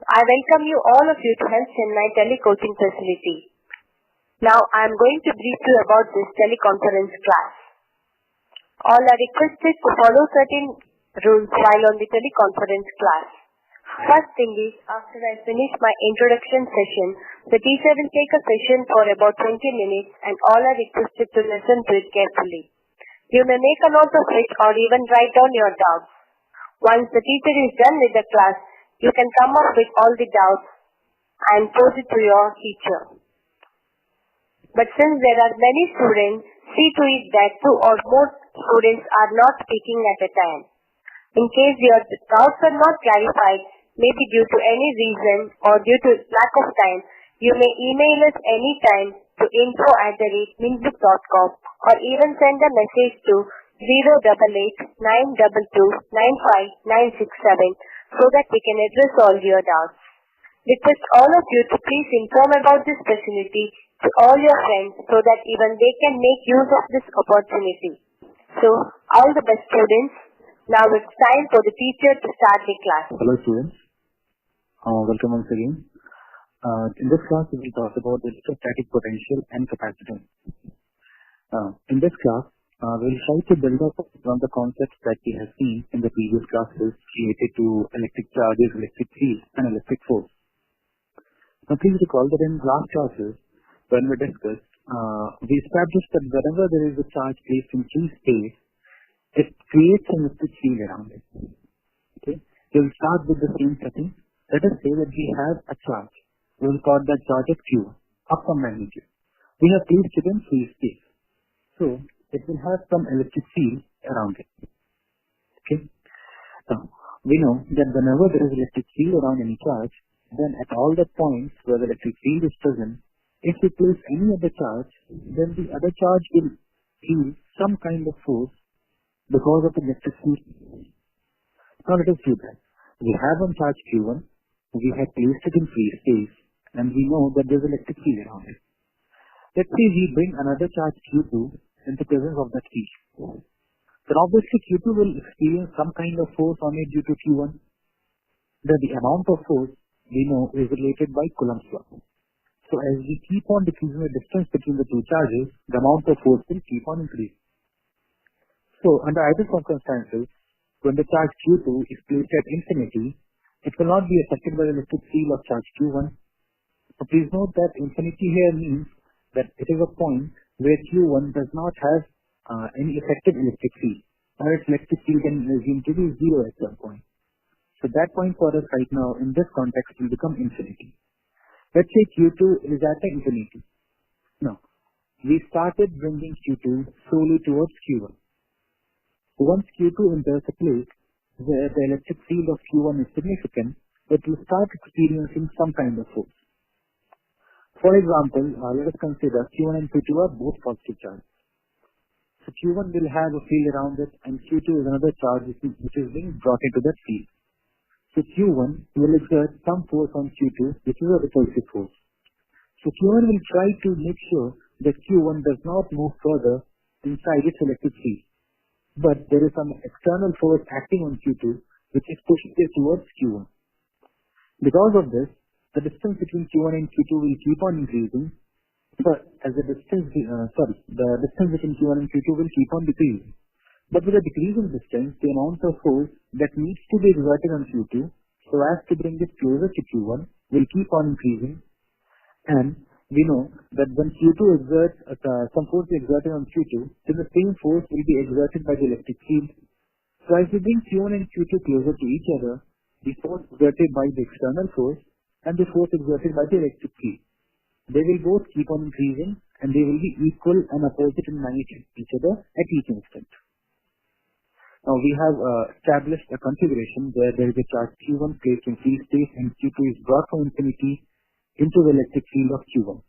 I welcome you all of you to Chennai telecoaching facility. Now I am going to brief you about this teleconference class. All are requested to follow certain rules while on the teleconference class. First thing is, after I finish my introduction session, the teacher will take a session for about 20 minutes and all are requested to listen to it carefully. You may make a note of it or even write down your doubts. Once the teacher is done with the class, you can come up with all the doubts and pose it to your teacher. But since there are many students, see to it that 2 or more students are not speaking at a time. In case your doubts are not clarified, maybe due to any reason or due to lack of time, you may email us anytime to info@minbook.com or even send a message to 088-922-95967 so that we can address all your doubts. Request all of you to please inform about this facility to all your friends so that even they can make use of this opportunity. So, all the best students. Now it's time for the teacher to start the class. Hello students, welcome once again. In this class we will talk about the electrostatic potential and capacitance. In this class, we will try to build up on the concepts that we have seen in the previous classes related to electric charges, electric field and electric force. Now please recall that in last classes, when we discussed, we established that whenever there is a charge placed in free space, it creates an electric field around it. Okay? We will start with the same setting. Let us say that we have a charge. We will call that charge as Q, of some magnitude. We have placed it in free space. So, it will have some electric field around it. Okay? Now, we know that whenever there is electric field around any charge, then at all the points where the electric field is present, if we place any other charge, then the other charge will feel some kind of force because of the electric field. Now let us do that. We have one charge Q1, we have placed it in free space, and we know that there is electric field around it. Let's say we bring another charge Q2 in the presence of that field. Then obviously Q2 will experience some kind of force on it due to Q1. Then the amount of force we know is related by Coulomb's law. So as we keep on decreasing the distance between the two charges, the amount of force will keep on increasing. So under either circumstances, when the charge Q2 is placed at infinity, it will not be affected by the electric field of charge Q1. So please note that infinity here means that it is a point where Q1 does not have any effective electric field, or its electric field can assume to be zero at some point. So that point for us right now in this context will become infinity. Let's say Q2 is at infinity. Now, we started bringing Q2 slowly towards Q1. Once Q2 enters a place where the electric field of Q1 is significant, it will start experiencing some kind of force. For example, let us consider Q1 and Q2 are both positive charges. So Q1 will have a field around it and Q2 is another charge which is being brought into that field. So Q1 will exert some force on Q2, which is a repulsive force. So Q1 will try to make sure that Q1 does not move further inside its electric field. But there is some external force acting on Q2 which is pushing it towards Q1. Because of this, the distance between Q1 and Q2 will keep on increasing. The distance between Q1 and Q2 will keep on decreasing. But with a decreasing distance, the amount of force that needs to be exerted on Q2 so as to bring it closer to Q1 will keep on increasing. And we know that when Q2 exerts some force is exerted on Q2, then the same force will be exerted by the electric field. So as we bring Q1 and Q2 closer to each other, the force exerted by the external force and the force exerted by the electric field, they will both keep on increasing and they will be equal and opposite in magnitude to each other at each instant. Now we have established a configuration where there is a charge Q1 placed in free space and Q2 is brought from infinity into the electric field of Q1.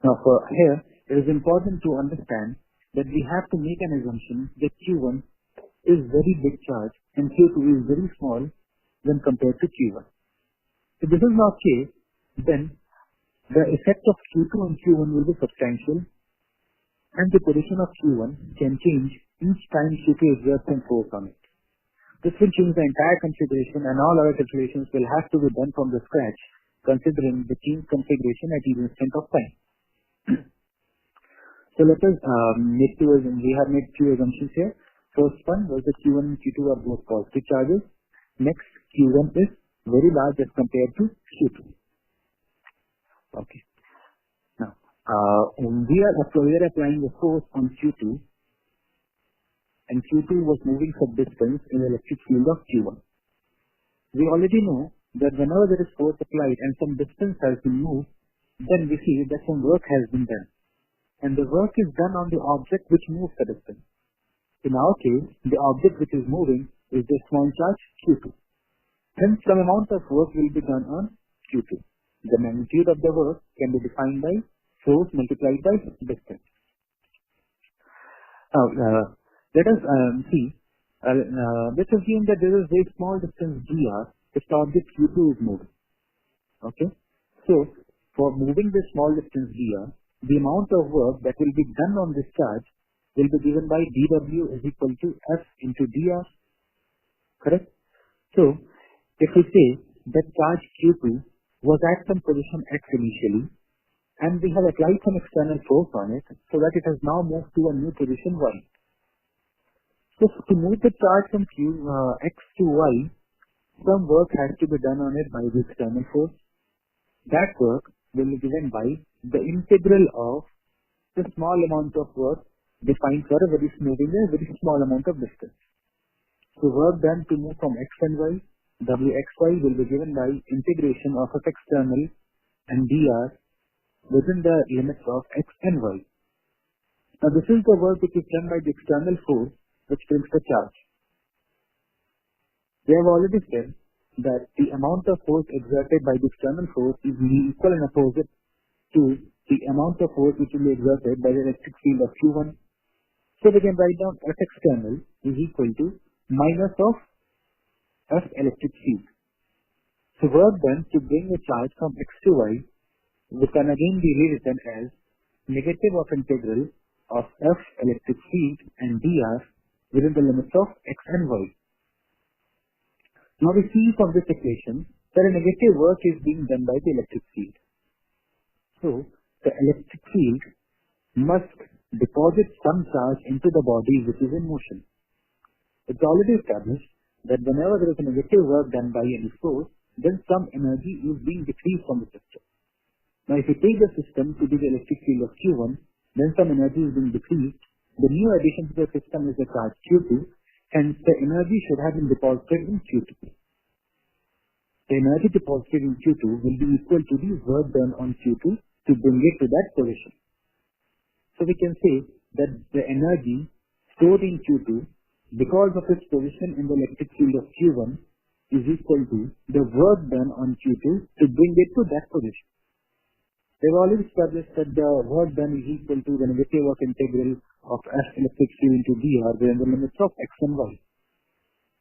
Now for here, it is important to understand that we have to make an assumption that Q1 is very big charge and Q2 is very small when compared to Q1. If this is not case, then the effect of Q2 on Q1 will be substantial and the position of Q1 can change each time Q2 exerts some force on it. This will change the entire configuration, and all our calculations will have to be done from the scratch, considering the change configuration at each instant of time. So let us we have made few assumptions here. First one was the Q1 and Q2 are both positive charges. Next, Q1 is very large as compared to Q2. Okay. Now, we are applying the force on Q2, and Q2 was moving some distance in the electric field of Q1. We already know that whenever there is force applied and some distance has been moved, then we see that some work has been done. And the work is done on the object which moves the distance. In our case, the object which is moving is the small charge Q2. Hence, some amount of work will be done on Q2. The magnitude of the work can be defined by force multiplied by distance. Now, let us see. Let's assume that there is a very small distance dr if the object Q2 is moving. Okay. So, for moving this small distance dr, the amount of work that will be done on this charge will be given by dw is equal to f into dr. Correct? So, if we say that charge Q2 was at some position x initially, and we have applied some external force on it, so that it has now moved to a new position y. So, to move the charge from x to y, some work has to be done on it by the external force. That work will be given by the integral of the small amount of work defined for a very small amount of distance. So work done to move from x and y, wxy will be given by integration of f external and dr within the limits of x and y. Now this is the work which is done by the external force which brings the charge. We have already said that the amount of force exerted by the external force is equal and opposite to the amount of force which will be exerted by the electric field of Q1. So we can write down F external is equal to minus of F electric field. So work done to bring the charge from x to y can again be rewritten as negative of integral of F electric field and dr within the limits of x and y. Now we see from this equation that a negative work is being done by the electric field. So the electric field must deposit some charge into the body which is in motion. It's already established that whenever there is a negative work done by any force, then some energy is being decreased from the system. Now if you take the system to be the electric field of Q1, then some energy is being decreased. The new addition to the system is the charge Q2, and the energy should have been deposited in Q2. The energy deposited in Q2 will be equal to the work done on Q2 to bring it to that position. So we can say that the energy stored in Q2 because of its position in the electric field of Q1 is equal to the work done on Q2 to bring it to that position. We have already established that the work done is equal to the negative of integral of F electric field into dr within the limits of x and y.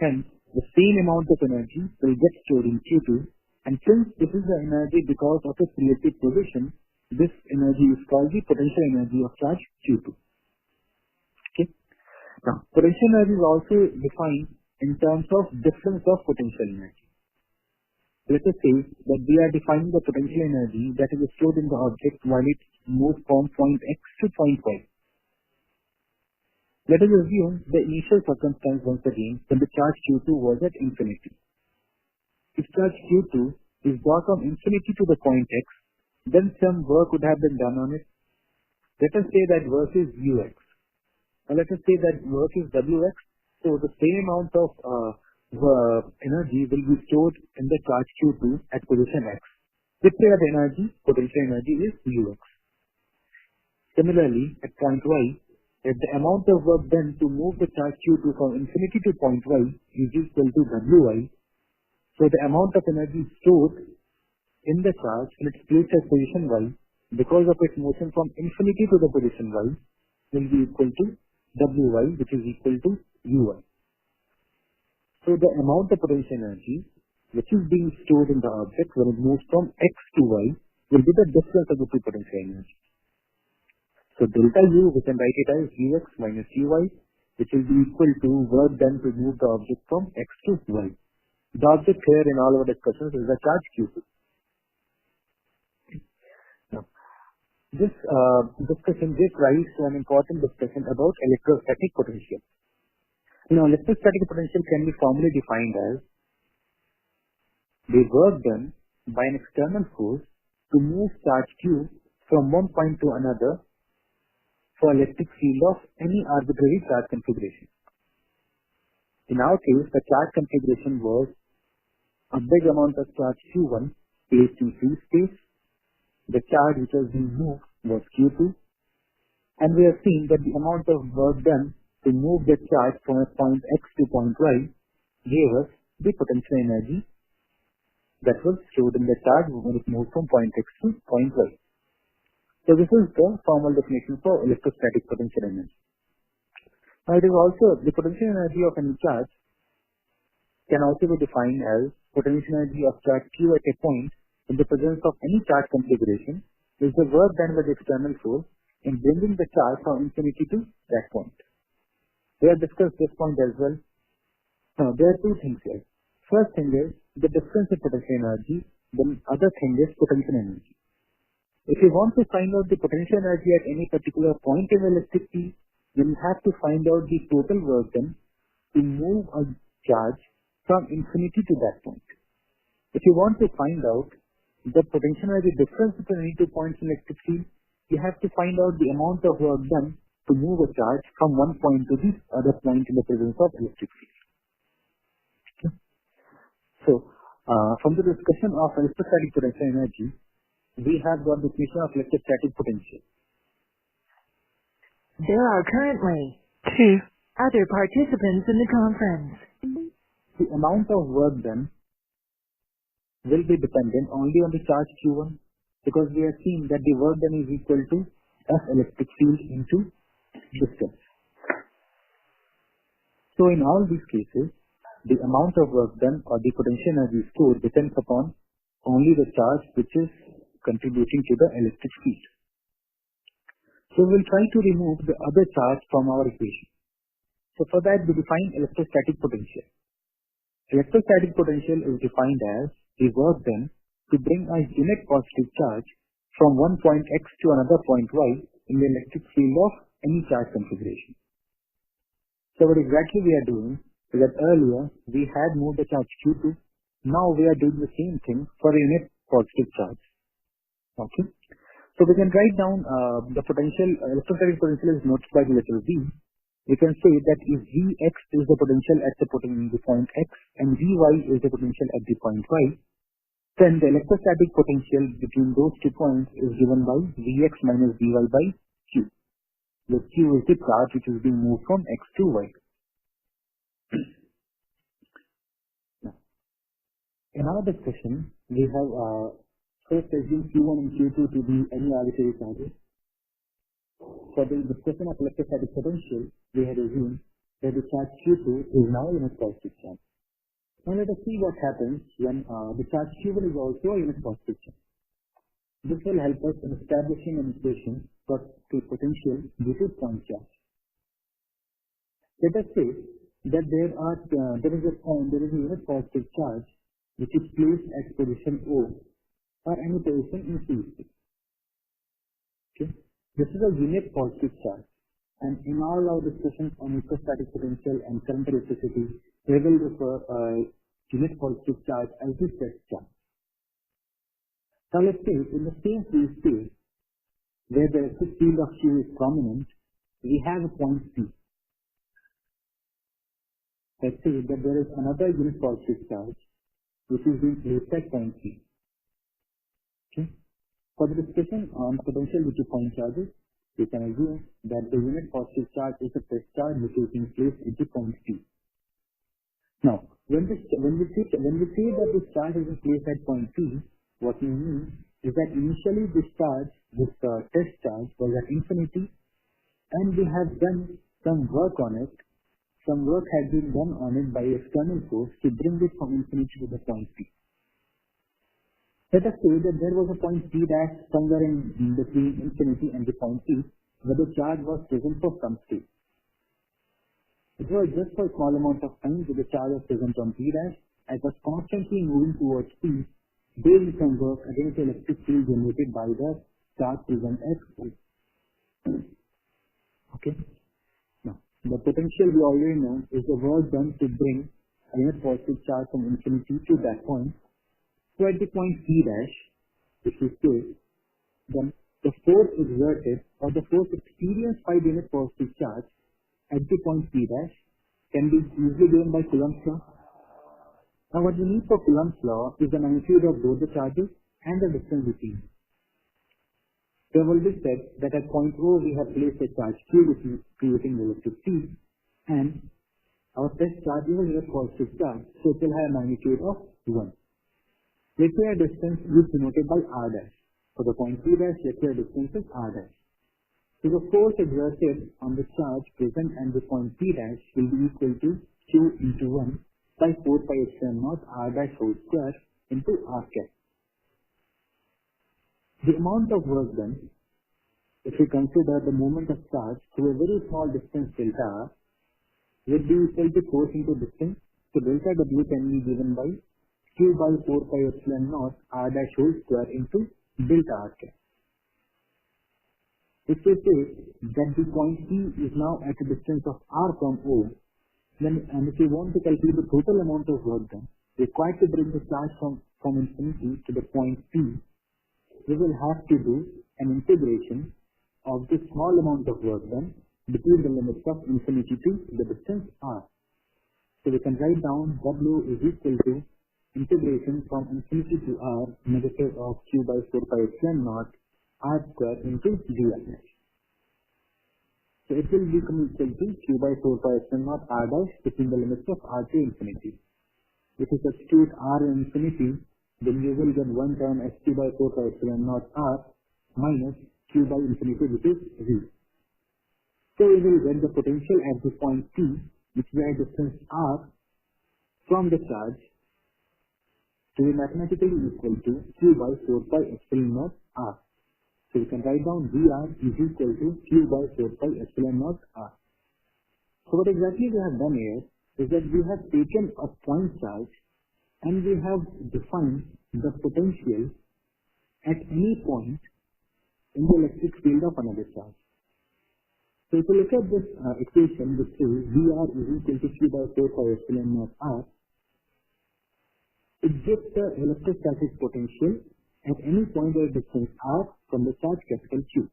Hence, the same amount of energy will get stored in Q2, and since this is the energy because of its relative position, this energy is called the potential energy of charge Q2. Okay. Now, potential energy is also defined in terms of difference of potential energy. Let us say that we are defining the potential energy that is stored in the object while it moves from point x to point y. Let us assume the initial circumstance once again when the charge Q2 was at infinity. If charge Q2 is brought from infinity to the point x, then some work would have been done on it. Let us say that work is ux. Now let us say that work is wx. So the same amount of energy will be stored in the charge Q2 at position x. Let's say that potential energy is ux. Similarly, at point y, if the amount of work done to move the charge Q2 from infinity to point y is equal to wy, so the amount of energy stored in the charge in its place at position y because of its motion from infinity to the position y will be equal to wy, which is equal to uy. So the amount of potential energy which is being stored in the object when it moves from x to y will be the difference of the two potential energies. So delta U, we can write it as ux minus uy, which will be equal to work done to move the object from x to y. The object here in all our discussions is the charge q2. Now, this discussion gives rise to an important discussion about electrostatic potential. Electrostatic potential can be formally defined as the work done by an external force to move charge q from one point to another for electric field of any arbitrary charge configuration. In our case, the charge configuration was a big amount of charge q1 placed in free space. The charge which was being moved was q2, and we have seen that the amount of work done to move the charge from a point x to point y gave us the potential energy that was stored in the charge when it moved from point x to point y. So this is the formal definition for electrostatic potential energy. Now it is also the potential energy of any charge can also be defined as potential energy of charge q at a point in the presence of any charge configuration is the work done by the external force in bringing the charge from infinity to that point. We have discussed this point as well. Now there are two things here. First thing is the difference in potential energy. The other thing is potential energy. If you want to find out the potential energy at any particular point in the electric field, then you have to find out the total work done to move a charge from infinity to that point. If you want to find out the potential energy difference between any 2 points in electric field, you have to find out the amount of work done to move a charge from one point to the other point in the presence of electric field. Okay. So, from the discussion of electrostatic potential energy, we have got the definition of electrostatic potential. There are currently 2 other participants in the conference. The amount of work done will be dependent only on the charge q1, because we have seen that the work done is equal to F electric field into distance. So in all these cases, the amount of work done or the potential energy stored depends upon only the charge which is contributing to the electric field. So we will try to remove the other charge from our equation. So for that we define electrostatic potential. Electrostatic potential is defined as the work done to bring a unit positive charge from one point x to another point y in the electric field of any charge configuration. So what exactly we are doing is that earlier we had moved the charge q2, now we are doing the same thing for a unit positive charge. Okay, so we can write down the potential, electrostatic potential is noted by the letter V. We can say that if Vx is the potential at the point x and Vy is the potential at the point y, then the electrostatic potential between those 2 points is given by Vx minus Vy by q. The q is the charge which is being moved from x to y. Now, in our discussion, we have first assume q1 and q2 to be any arbitrary charges. For the discussion of electrostatic potential, we had assumed that the charge q2 is now a unit positive charge. Now let us see what happens when the charge q1 is also a unit positive charge. This will help us in establishing an equation for the potential due to point charge. Let us say that there is a unit positive charge which is placed at position O or any position in C. Okay. This is a unit positive charge, and in all our discussions on electrostatic potential and current electricity, we will refer a unit positive charge as the test charge. Now let's say in the same free space where the electric field of Q is prominent, we have a point P. Let's say that there is another unit positive charge which is being placed at point P. Okay. For the discussion on potential due to point charges, we can assume that the unit positive charge is a test charge which is being placed into point P. Now, when we say that this charge is placed at point P, what we mean is that initially this test charge was at infinity, and we have done some work on it. Some work has been done on it by external force to bring it from infinity to the point P. Let us say that there was a point P dash somewhere in between infinity and the point P where the charge was present for some state. It was just for a small amount of time that the charge was present on P dash. As was constantly moving towards P, doing some work against the electric field generated by the charge present at O. Okay. Now, the potential we already know is the work done to bring a net positive charge from infinity to that point. So at the point P dash, if we say, then the force exerted or the force experienced by the net positive charge at the point P dash can be easily given by Coulomb's law. Now what we need for Coulomb's law is the magnitude of both the charges and the distance between. We have already said that at point O we have placed a charge Q which is creating the electric field, and our test charge is a net positive charge, so it will have a magnitude of 1. Let's say a distance is denoted by R dash. For the point P dash, let's say a distance is R dash. So the force exerted on the charge present at the point P dash will be equal to Q into 1 by 4 pi epsilon naught R dash whole square into R cap. The amount of work done, if we consider the moment of charge through a very small distance delta R, will be equal to force into distance. So delta W can be given by Q by 4 pi epsilon naught R dash whole square into delta R cap. If we say that the point P is now at a distance of R from O, then and if we want to calculate the total amount of work done required to bring the charge from infinity to the point P, we will have to do an integration of this small amount of work done between the limits of infinity to the distance R. So we can write down W is equal to integration from infinity to R negative of Q by 4 pi epsilon naught R square into dr. So it will become equal to Q by 4 pi epsilon naught R dash between the limits of R to infinity. If you substitute R in infinity, then you will get one term as Q by 4 pi epsilon naught R minus Q by infinity, which is V. So we will get the potential at the point P, which is a distance R from the charge, to be mathematically equal to Q by 4 pi epsilon naught R. So we can write down VR is equal to Q by 4 pi epsilon naught R. So what exactly we have done here is that we have taken a point charge and we have defined the potential at any point in the electric field of another charge. So if you look at this equation, which is VR is equal to Q by 4 pi epsilon naught R, it gives the electrostatic potential at any point at distance R from the charge capital Q.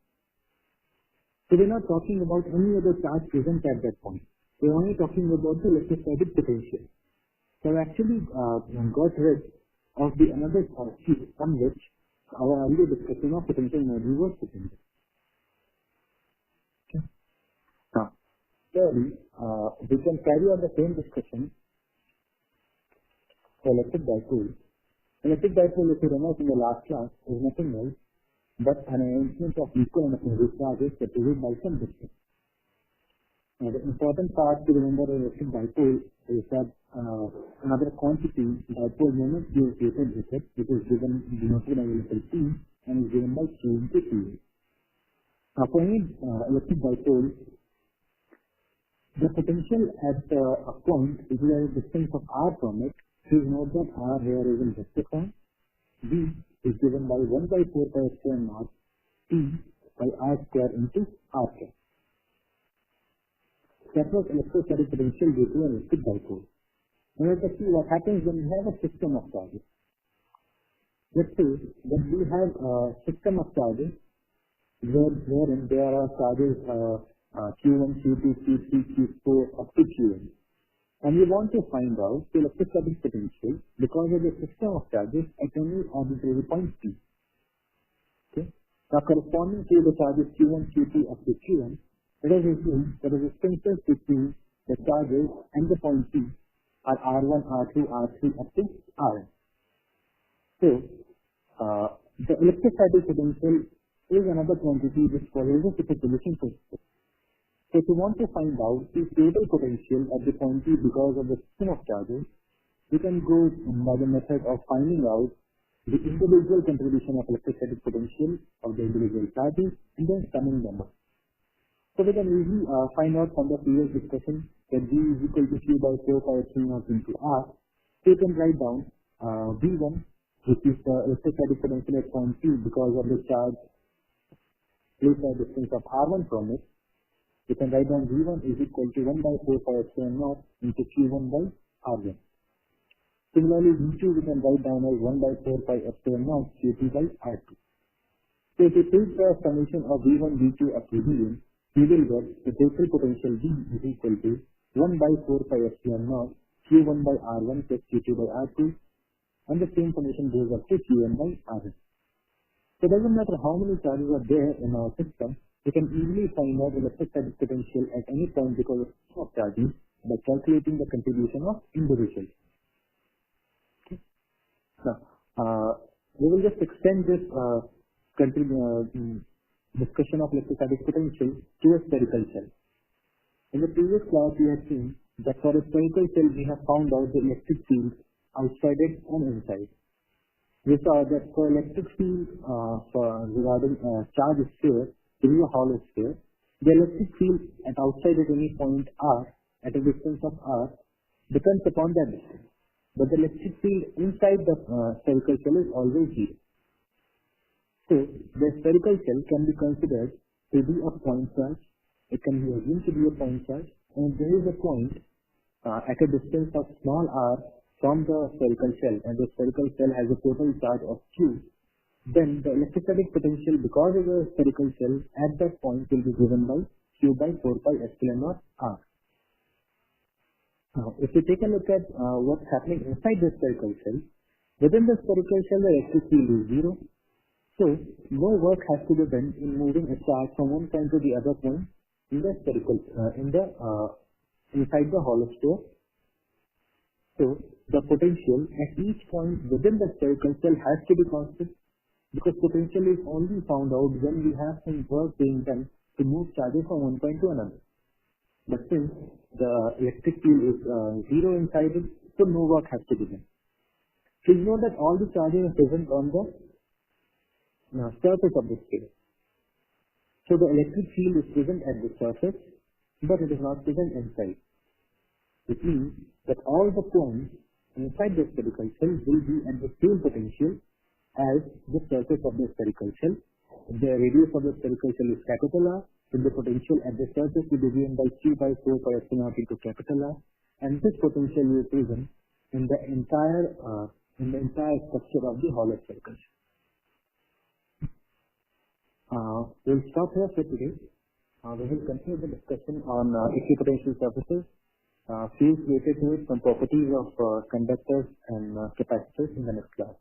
So we're not talking about any other charge present at that point. We're only talking about the electrostatic potential. So I've actually got rid of the another charge Q from which our earlier discussion of potential energy was dependent. Okay. Now, clearly, we can carry on the same discussion for electric dipole. Electric dipole, if you remember in the last class, is nothing else but an arrangement of equal and opposite charges separated by some distance. Now, the important part to remember in electric dipole is that another quantity, dipole moment, is associated with it, which is denoted by a little P and is given by Q into P. Now, for any electric dipole, the potential at a point is at a distance of R from it. Please note that R here is in vector form. V is given by 1 by 4 pi epsilon naught P by R square into R cap. That was electrostatic potential due to an electric dipole. Now let us see what happens when we have a system of charges. Let's say that we have a system of charges wherein there are charges Q1, Q2, Q3, Q4 up to Qn. And we want to find out the electrostatic potential because of the system of charges at any arbitrary point P. Okay. Now corresponding to the charges Q1, Q2 up to Qn, let us assume the resistances between the charges and the point P are R1, R2, R3 up to Rn. So the electrostatic potential is another quantity which follows the superposition principle. So if you want to find out the total potential at the point P because of the system of charges, you can go by the method of finding out the individual contribution of electrostatic potential of the individual charges and then summing them up. So we can easily find out from the previous discussion that V is equal to Q by 4 pi epsilon naught into R, so you can write down V1, which is the electrostatic potential at point P because of the charge placed at a distance of R1 from it. You can write down V1 is equal to 1 by 4 pi epsilon naught into Q1 by R1. Similarly, V2 we can write down as 1 by 4 pi epsilon naught Q2 by R2. So if you take the summation of V1, V2 up to Vn, you will get the total potential V is equal to 1 by 4 pi epsilon naught Q1 by R1 plus Q2 by R2, and the same summation goes up to Qn by Rn. So it doesn't matter how many charges are there in our system, we can easily find out the electrostatic potential at any point because of charging by calculating the contribution of individuals. Okay. Now, we will just extend this discussion of electrostatic potential to a spherical shell. In the previous class, we have seen that for a spherical shell, we have found out the electric field outside it and inside. We saw that for electric field regarding charge sphere, it is a hollow sphere. The electric field at outside at any point R, at a distance of R, depends upon that distance. But the electric field inside the spherical shell is always zero. So, the spherical shell can be considered to be a point charge. It can be assumed to be a point charge. And if there is a point at a distance of small r from the spherical shell, and the spherical shell has a total charge of Q, then the electrostatic potential because of the spherical shell at that point will be given by Q by 4 pi epsilon naught R. Now, if you take a look at what's happening inside the spherical shell, within the spherical shell the electric field is zero. So, no work has to be done in moving a charge from one point to the other point in the spherical, inside the hollow sphere. So, the potential at each point within the spherical shell has to be constant, because potential is only found out when we have some work being done to move charges from one point to another. But since the electric field is zero inside it, so no work has to be done. Please note that all the charges are present on the surface of the sphere. So the electric field is present at the surface, but it is not present inside. It means that all the points inside the spherical shell will be at the same potential as the surface of the spherical shell. If the radius of the spherical shell is capital R, then the potential at the surface will be given by Q by 4 pi epsilon naught into capital R, and this potential will be present in the entire structure of the hollow spherical shell. We'll stop here for today. We will continue the discussion on equipotential surfaces, fields related to it, some properties of conductors and capacitors in the next class.